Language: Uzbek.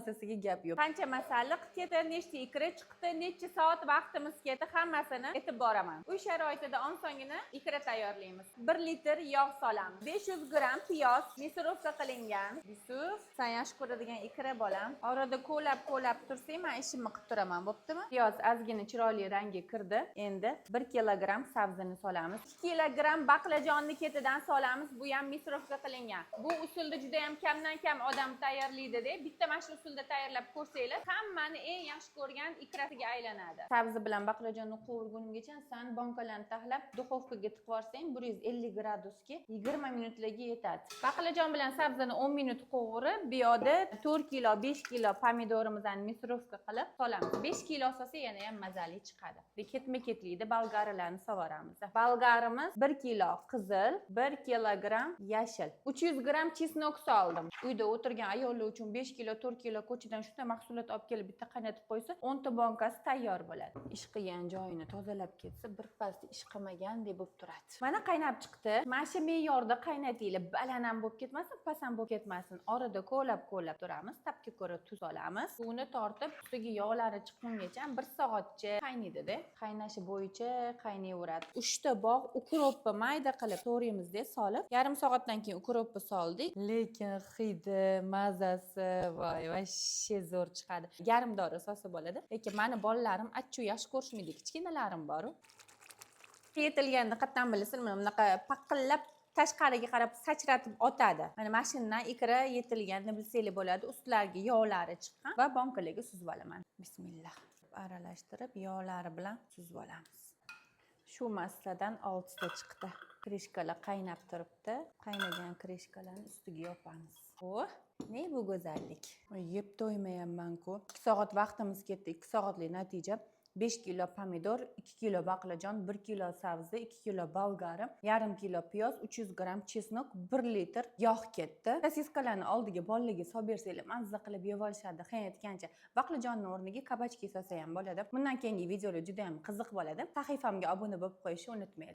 bo'lmasasiga gap yo'q. Qancha masalliq ketdi, nechta ikra chiqdi, necha soat vaqtimiz ketdi, hammasini aytib boraman. Uy sharoitida osongina ikra tayyorlaymiz. 1 litr yog' solamiz. 500 gram piyoz misorovka qilingan. Yusuf, sen yaxshi ko'radigan ikra bolam. Orada ko'lab tursang, men ishimni qilib turaman, bo'ptimi? Piyoz ozgina chiroyli rangga kirdi. Endi 1 kilogram sabzini solamiz. 2 kilogram baqlajonni ketidan solamiz. Bu ham misorovka qilingan. Bu usulda juda ham kamdan kam odam tayyorlaydi-da. Bitta mana shu usulda tayyorlab ko'rsanglar, hammani eng yaxshi ko'rgan ikrasiga aylanadi. Sabzi bilan baqlajonni qovurgunimgacha sen bankalarni taxlab duxovkaga tiqib yuborsang, 150 gradusga 20 minutlarga yetadi. Baqlajon bilan sabzini 10 minut qovurib, bu yoqda 4 kilo, 5 kilo pomidorimizni misorovka qilib solamiz. 5 kilo solsa yana ham mazali chiqadi. Ketma-ketlikda bolgarilarni sovoramiz. Bolgarimiz 1 kilo qizil, 1 kilogram yashil. 300 gram chesnok soldim. Uyda o'tirgan ayollar uchun 5 kilo, 4 kilo ko'chadan shunday mahsulot olib kelib bitta qaynatib qo'ysa, 10 ta bankasi tayyor bo'ladi. Ish qilgan joyini tozalab ketsa, birpasda ish qilmagandek bo'lib turadi. Mana qaynab chiqdi. Mana shu me'yorda qaynatinglar. Baland ham bo'lib ketmasin, past ham bo'lib ketmasin. Orada ko'lab turamiz. Tapga ko'ra tuz solamiz. Suvni tortib, ustiga yog'lari chiqqungacha 1 soatcha qaynaydi-da. Qaynashi bo'yicha qaynayveradi. 3 ta bog' ukropni mayda qilib to'g'rimizda solib, yarim soatdan keyin ukropni soldik. Lekin hidi, mazasi voy, vashshe zo'r chiqadi. Yarim dori solsa bo'ladi. Lekin meni bolalarim achchiq yaxshi ko'rishmaydi. Kichkinalarim bor-ku. Yetilganda qatdan bilasizmi, bunaqa paqillab tashqariga qarab sachratib otadi. Mana mashinadan ikra yetilganini bilsanglar bo'ladi. Ustlariga yog'lari chiqqan va bankalarga suzib olaman. Bismillah. Aralashtirib yog'lari bilan suzib olamiz. Shu massadan 6 ta chiqdi. Krishkalar qaynab turibdi. Qaynagan krishkalarni ustiga yopamiz. Ne bu go'zallik. Yeb to'ymayapman-ku. 2 soat vaqtimiz ketdi. 2 soatlik natija 5 kilo pomidor, 2 kilo baqlajon, 1 kilo sabzi, 2 kilo bolgari, yarim kilo piyoz, 300 gram chesnok, 1 litr yog' ketdi. Sosiskalarni oldiga bolalarga solib bersanglar, mazza qilib yeb olishadi. Xiyonat etgancha baqlajonni o'rniga kabachki solsa ham bo'ladi. Bundan keyingi videolar juda ham qiziq bo'ladi. Sahifamga obuna bo'lib qo'yishni unutmanglar.